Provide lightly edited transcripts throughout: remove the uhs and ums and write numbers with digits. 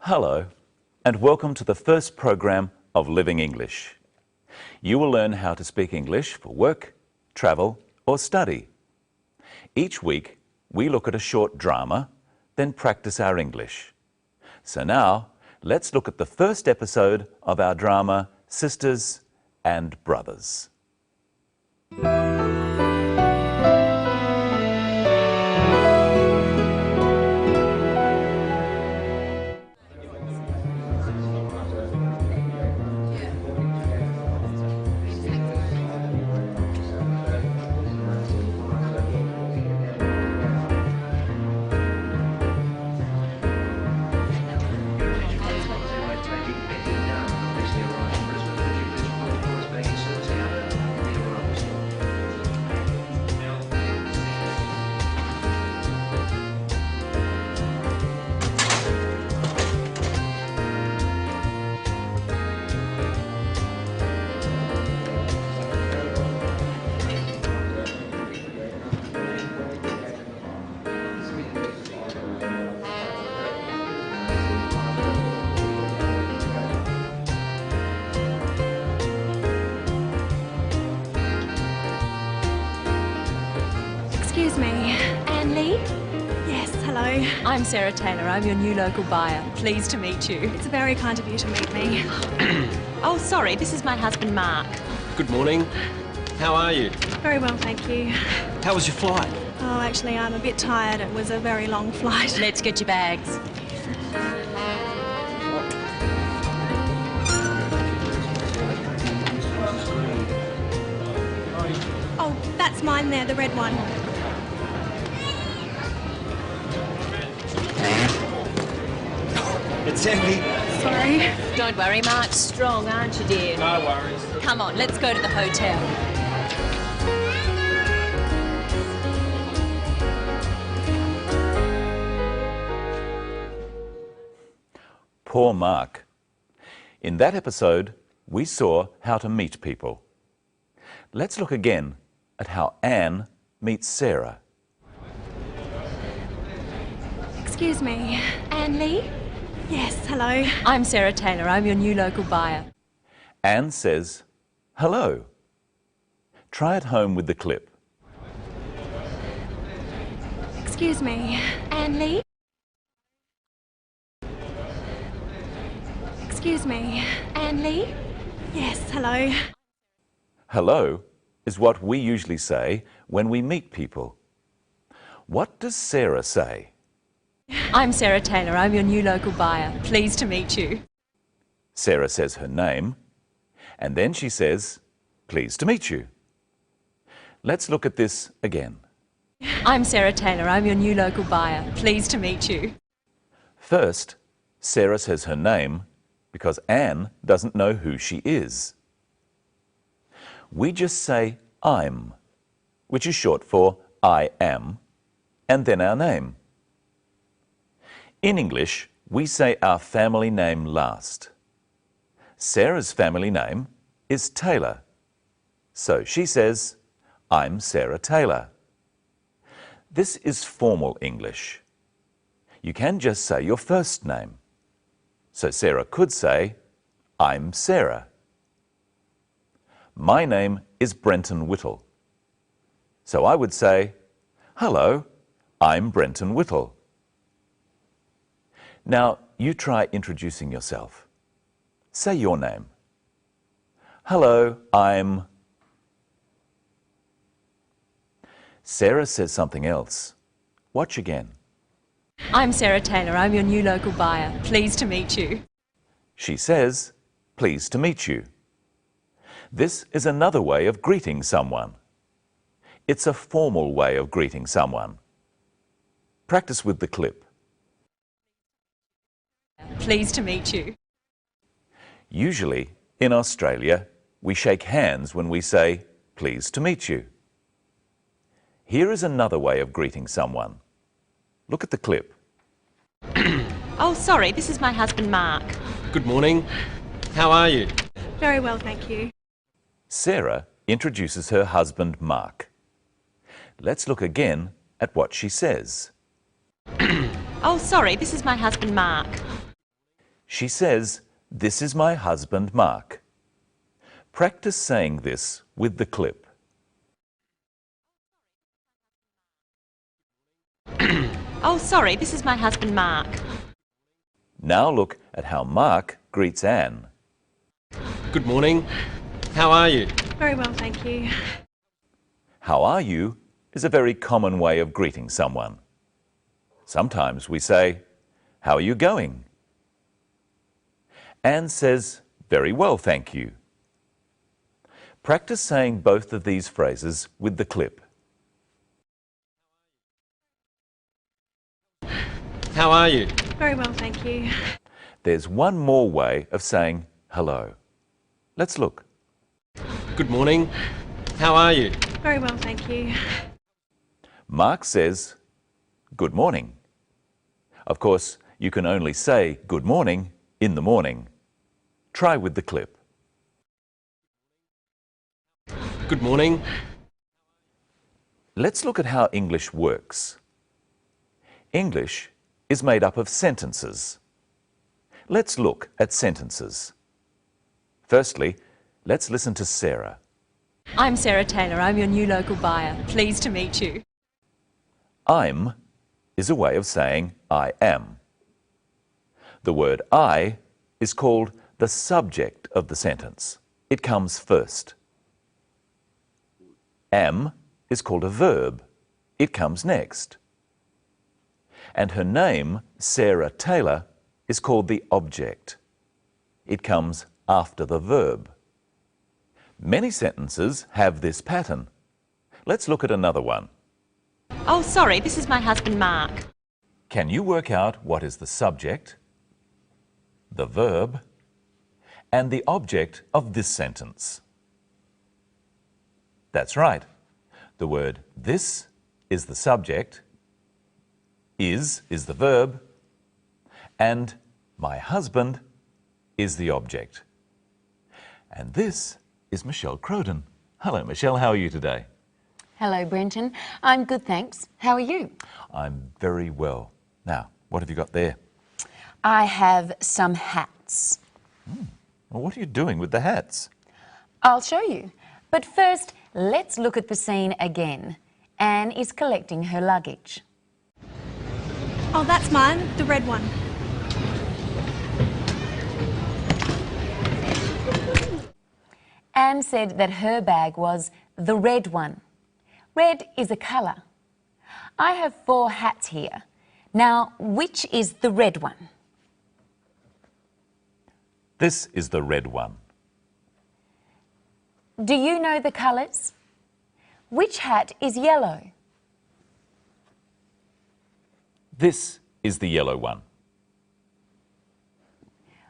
Hello, and welcome to the first program of Living English. You will learn how to speak English for work, travel, or study. Each week, we look at a short drama, then practice our English. So now, let's look at the first episode of our drama, Sisters and Brothers. Excuse me, Anne Lee? Yes, hello. I'm Sarah Taylor. I'm your new local buyer. Pleased to meet you. It's very kind of you to meet me. Oh, sorry, this is my husband, Mark. Good morning. How are you? Very well, thank you. How was your flight? Oh, actually, I'm a bit tired. It was a very long flight. Let's get your bags. Oh, that's mine there, the red one. It's empty. Sorry. Don't worry, Mark's strong, aren't you, dear? No worries. Come on, let's go to the hotel. Poor Mark. In that episode, we saw how to meet people. Let's look again at how Anne meets Sarah. Excuse me, Anne Lee? Yes, hello. I'm Sarah Taylor. I'm your new local buyer. Anne says, hello. Try it home with the clip. Excuse me, Anne Lee? Excuse me, Anne Lee? Yes, hello. Hello is what we usually say when we meet people. What does Sarah say? I'm Sarah Taylor. I'm your new local buyer. Pleased to meet you. Sarah says her name, and then she says, pleased to meet you. Let's look at this again. I'm Sarah Taylor. I'm your new local buyer. Pleased to meet you. First, Sarah says her name because Anne doesn't know who she is. We just say I'm, which is short for I am, and then our name. In English, we say our family name last. Sarah's family name is Taylor. So she says, I'm Sarah Taylor. This is formal English. You can just say your first name. So Sarah could say, I'm Sarah. My name is Brenton Whittle. So I would say, hello, I'm Brenton Whittle. Now, you try introducing yourself. Say your name. Hello, I'm... Sarah says something else. Watch again. I'm Sarah Taylor. I'm your new local buyer. Pleased to meet you. She says, pleased to meet you. This is another way of greeting someone. It's a formal way of greeting someone. Practice with the clip. Pleased to meet you. Usually, in Australia, we shake hands when we say, pleased to meet you. Here is another way of greeting someone. Look at the clip. Oh, sorry, this is my husband, Mark. Good morning. How are you? Very well, thank you. Sarah introduces her husband, Mark. Let's look again at what she says. Oh, sorry, this is my husband, Mark. She says, "This is my husband, Mark." Practice saying this with the clip. Oh, sorry, this is my husband, Mark. Now look at how Mark greets Anne. Good morning. How are you? Very well, thank you. How are you is a very common way of greeting someone. Sometimes we say, "How are you going?" Anne says, "Very well, thank you." Practice saying both of these phrases with the clip. How are you? Very well, thank you. There's one more way of saying hello. Let's look. Good morning. How are you? Very well, thank you. Mark says, "Good morning." Of course, you can only say good morning in the morning. Try with the clip. Good morning. Let's look at how English works. English is made up of sentences. Let's look at sentences. Firstly, let's listen to Sarah. I'm Sarah Taylor. I'm your new local buyer. Pleased to meet you. I'm is a way of saying I am. The word I is called the subject of the sentence. It comes first. Am is called a verb. It comes next. And her name, Sarah Taylor, is called the object. It comes after the verb. Many sentences have this pattern. Let's look at another one. Oh, sorry, this is my husband, Mark. Can you work out what is the subject, the verb, and the object of this sentence? That's right. The word this is the subject, is the verb, and my husband is the object. And this is Michelle Crowden. Hello, Michelle. How are you today? Hello, Brenton. I'm good, thanks. How are you? I'm very well. Now, what have you got there? I have some hats. Well, what are you doing with the hats? I'll show you. But first, let's look at the scene again. Anne is collecting her luggage. Oh, that's mine, the red one. Anne said that her bag was the red one. Red is a colour. I have 4 hats here. Now, which is the red one? This is the red one. Do you know the colours? Which hat is yellow? This is the yellow one.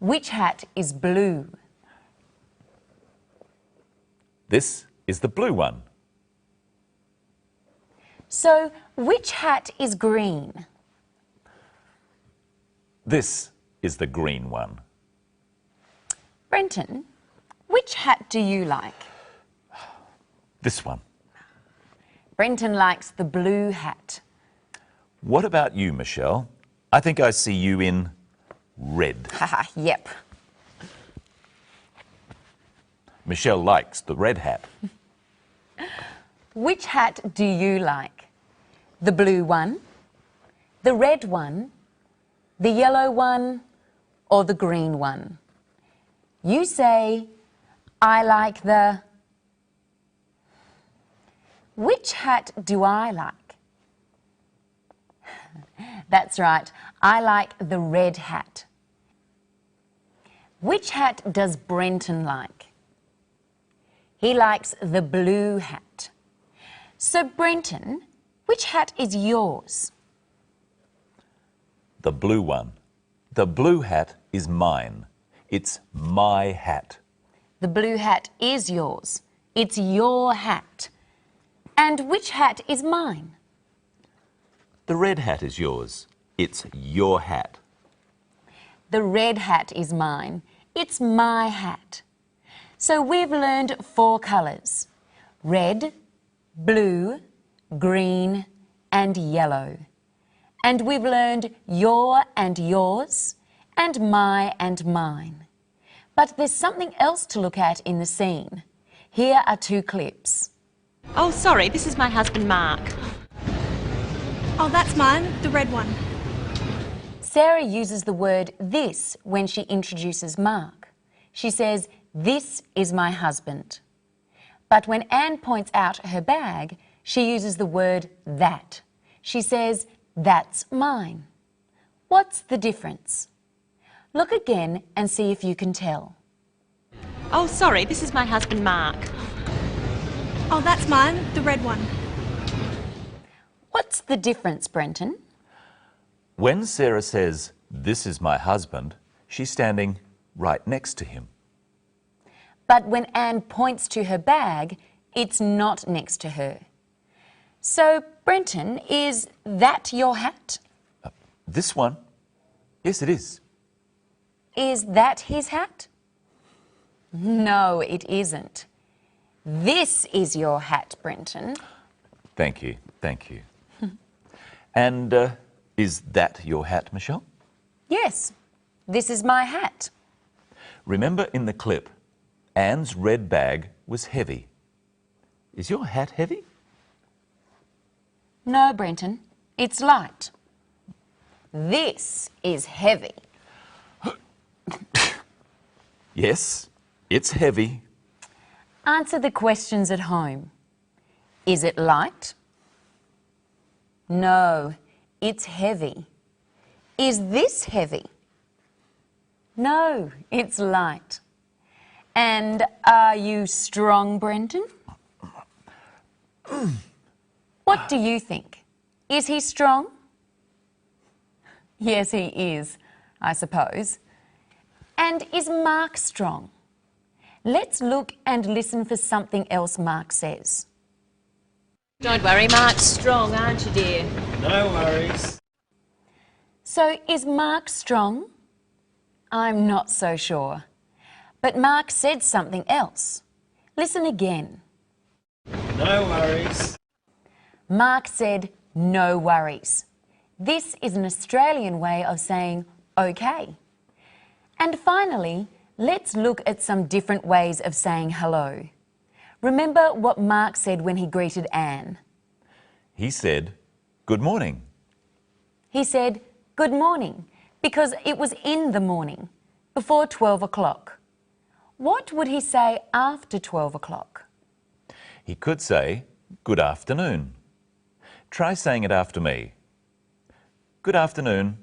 Which hat is blue? This is the blue one. So, which hat is green? This is the green one. Brenton, which hat do you like? This one. Brenton likes the blue hat. What about you, Michelle? I think I see you in red. Haha, yep. Michelle likes the red hat. Which hat do you like? The blue one, the red one, the yellow one, or the green one? You say, I like the... Which hat do I like? That's right, I like the red hat. Which hat does Brenton like? He likes the blue hat. So, Brenton, which hat is yours? The blue one. The blue hat is mine. It's my hat. The blue hat is yours. It's your hat. And which hat is mine? The red hat is yours. It's your hat. The red hat is mine. It's my hat. So we've learned 4 colours: red, blue, green and yellow. And we've learned your and yours and my and mine. But there's something else to look at in the scene. Here are two clips. Oh, sorry, this is my husband, Mark. Oh, that's mine, the red one. Sarah uses the word this when she introduces Mark. She says, "This is my husband." But when Anne points out her bag, she uses the word that. She says, "That's mine." What's the difference? Look again and see if you can tell. Oh, sorry, this is my husband, Mark. Oh, that's mine, the red one. What's the difference, Brenton? When Sarah says, "This is my husband," she's standing right next to him. But when Anne points to her bag, it's not next to her. So, Brenton, is that your hat? This one? Yes, it is. Is that his hat? No, it isn't. This is your hat, Brenton. Thank you, thank you. And is that your hat, Michelle? Yes, this is my hat. Remember in the clip, Anne's red bag was heavy. Is your hat heavy? No, Brenton, it's light. This is heavy. Yes, it's heavy. Answer the questions at home. Is it light? No, it's heavy. Is this heavy? No, it's light. And are you strong, Brenton? What do you think? Is he strong? Yes, he is, I suppose. And is Mark strong? Let's look and listen for something else Mark says. Don't worry, Mark's strong, aren't you, dear? No worries. So, is Mark strong? I'm not so sure. But Mark said something else. Listen again. No worries. Mark said, "No worries." This is an Australian way of saying okay. And finally, let's look at some different ways of saying hello. Remember what Mark said when he greeted Anne. He said, "Good morning." He said, "Good morning," because it was in the morning, before 12 o'clock. What would he say after 12 o'clock? He could say, "Good afternoon." Try saying it after me. Good afternoon.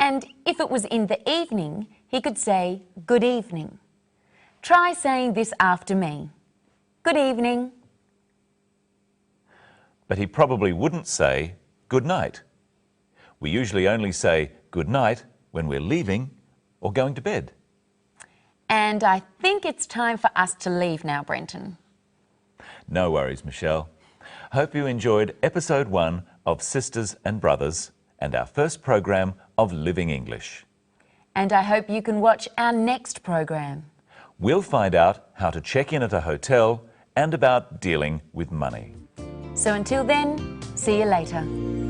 And if it was in the evening, he could say, "Good evening." Try saying this after me. Good evening. But he probably wouldn't say, "Good night." We usually only say good night when we're leaving or going to bed. And I think it's time for us to leave now, Brenton. No worries, Michelle. Hope you enjoyed episode 1 of Sisters and Brothers and our first program of Living English. And I hope you can watch our next program. We'll find out how to check in at a hotel and about dealing with money. So until then, see you later.